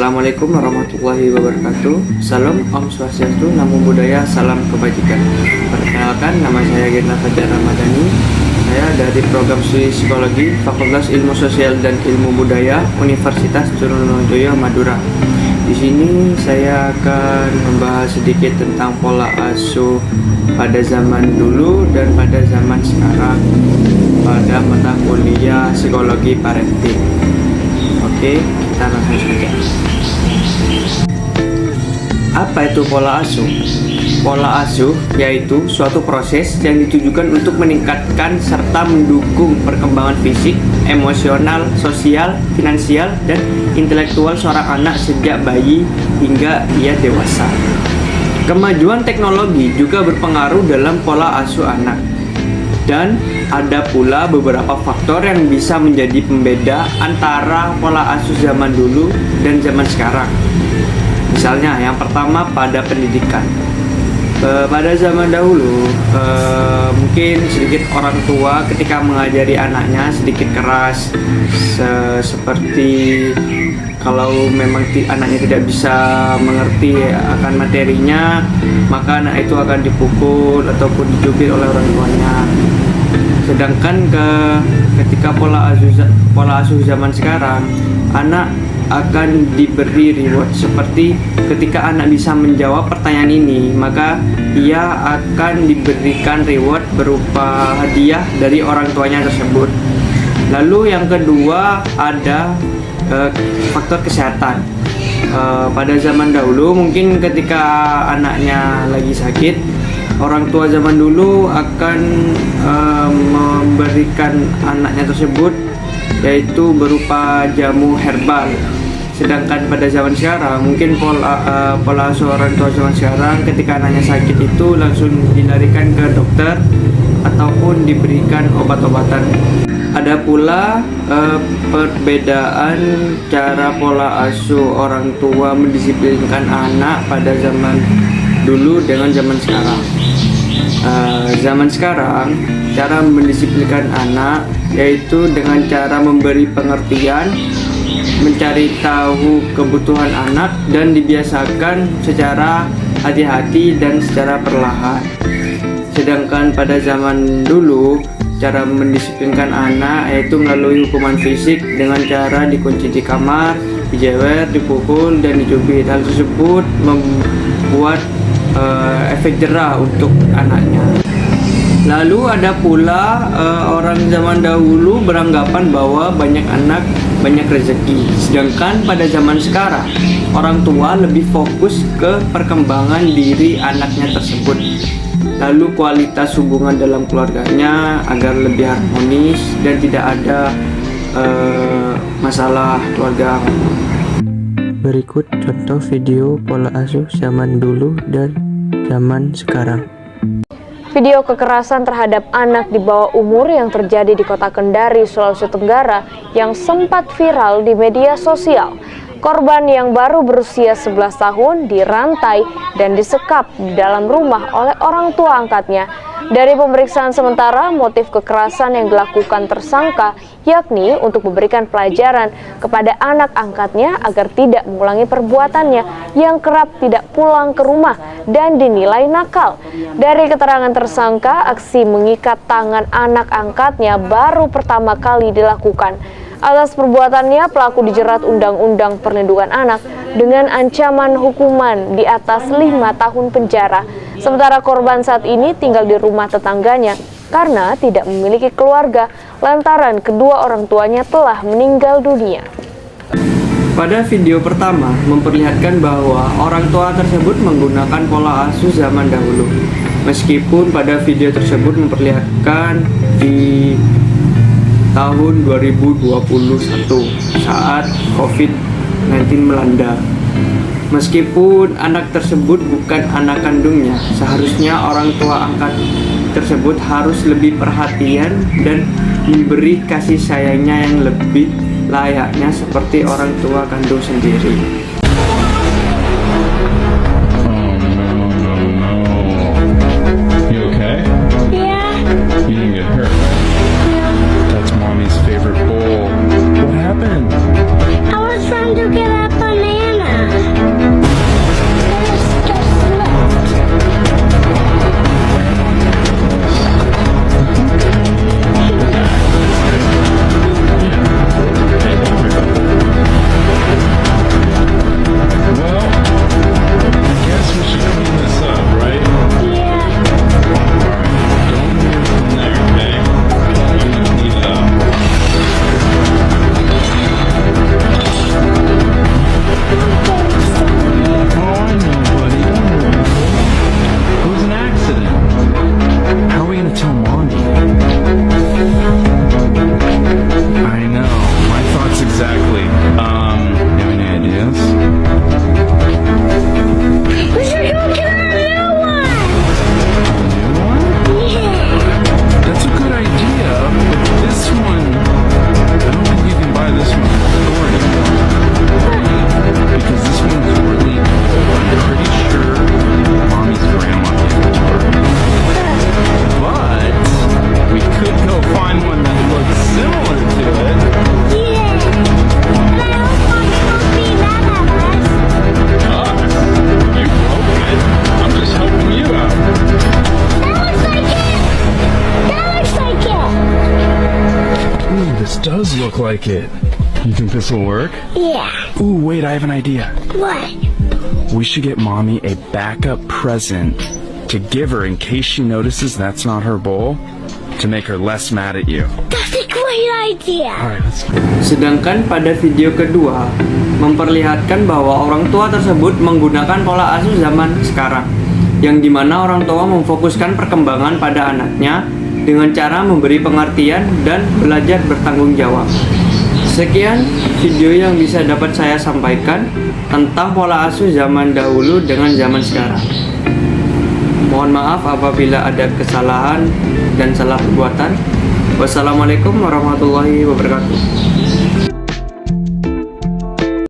Assalamualaikum warahmatullahi wabarakatuh. Salam Om Swastiastu, Namo Buddhaya, salam kebajikan. Perkenalkan, nama saya Gena Fajar Ramadhani. Saya dari program studi psikologi Fakultas Ilmu Sosial dan Ilmu Budaya Universitas Trunojoyo Madura. Di sini saya akan membahas sedikit tentang pola asuh pada zaman dulu dan pada zaman sekarang pada mata kuliah psikologi parenting. Oke, kita langsung saja. Apa itu pola asuh? Pola asuh yaitu suatu proses yang ditujukan untuk meningkatkan serta mendukung perkembangan fisik, emosional, sosial, finansial, dan intelektual seorang anak sejak bayi hingga ia dewasa. Kemajuan teknologi juga berpengaruh dalam pola asuh anak. Dan ada pula beberapa faktor yang bisa menjadi pembeda antara pola asuh zaman dulu dan zaman sekarang. Misalnya yang pertama pada pendidikan. Pada zaman dahulu mungkin sedikit orang tua ketika mengajari anaknya sedikit keras, seperti kalau memang anaknya tidak bisa mengerti akan materinya, maka anak itu akan dipukul ataupun dicubit oleh orang tuanya. Sedangkan ketika pola asuh zaman sekarang, anak akan diberi reward, seperti ketika anak bisa menjawab pertanyaan ini, maka ia akan diberikan reward berupa hadiah dari orang tuanya tersebut. Lalu yang kedua ada faktor kesehatan. Pada zaman dahulu mungkin ketika anaknya lagi sakit, orang tua zaman dulu akan memberikan anaknya tersebut yaitu berupa jamu herbal. Sedangkan pada zaman sekarang mungkin pola asuh orang tua zaman sekarang ketika anaknya sakit itu langsung dilarikan ke dokter ataupun diberikan obat-obatan. Ada pula perbedaan cara pola asuh orang tua mendisiplinkan anak pada zaman dulu dengan zaman sekarang. Zaman sekarang cara mendisiplinkan anak yaitu dengan cara memberi pengertian, mencari tahu kebutuhan anak, dan dibiasakan secara hati-hati dan secara perlahan. Sedangkan pada zaman dulu cara mendisiplinkan anak yaitu melalui hukuman fisik dengan cara dikunci di kamar, dijewer, dipukul, dan dicubit. Hal tersebut membuat efek jera untuk anaknya. Lalu ada pula orang zaman dahulu beranggapan bahwa banyak anak banyak rezeki. Sedangkan pada zaman sekarang orang tua lebih fokus ke perkembangan diri anaknya tersebut. Lalu kualitas hubungan dalam keluarganya agar lebih harmonis dan tidak ada masalah keluarga. Berikut contoh video pola asuh zaman dulu dan zaman sekarang. Video kekerasan terhadap anak di bawah umur yang terjadi di kota Kendari, Sulawesi Tenggara yang sempat viral di media sosial. Korban yang baru berusia 11 tahun dirantai dan disekap di dalam rumah oleh orang tua angkatnya. Dari pemeriksaan sementara, motif kekerasan yang dilakukan tersangka yakni untuk memberikan pelajaran kepada anak angkatnya agar tidak mengulangi perbuatannya yang kerap tidak pulang ke rumah dan dinilai nakal. Dari keterangan tersangka, aksi mengikat tangan anak angkatnya baru pertama kali dilakukan. Atas perbuatannya, pelaku dijerat Undang-Undang Perlindungan Anak dengan ancaman hukuman di atas 5 tahun penjara. Sementara korban saat ini tinggal di rumah tetangganya karena tidak memiliki keluarga lantaran kedua orang tuanya telah meninggal dunia. Pada video pertama memperlihatkan bahwa orang tua tersebut menggunakan pola asuh zaman dahulu. Meskipun pada video tersebut memperlihatkan di tahun 2021 saat COVID-19 melanda. Meskipun anak tersebut bukan anak kandungnya, seharusnya orang tua angkat tersebut harus lebih perhatian dan memberi kasih sayangnya yang lebih layaknya seperti orang tua kandung sendiri. Happened? I was trying to get a banana. does look like it. You think this will work? Yeah. Ooh, wait, I have an idea. What? We should get Mommy a backup present to give her in case she notices that's not her bowl, to make her less mad at you. That's a great idea. Alright, let's go. Sedangkan pada video kedua memperlihatkan bahwa orang tua tersebut menggunakan pola asuh zaman sekarang, yang dimana orang tua memfokuskan perkembangan pada anaknya dengan cara memberi pengertian dan belajar bertanggung jawab. Sekian video yang bisa dapat saya sampaikan tentang pola asuh zaman dahulu dengan zaman sekarang. Mohon maaf apabila ada kesalahan dan salah perbuatan. Wassalamualaikum warahmatullahi wabarakatuh.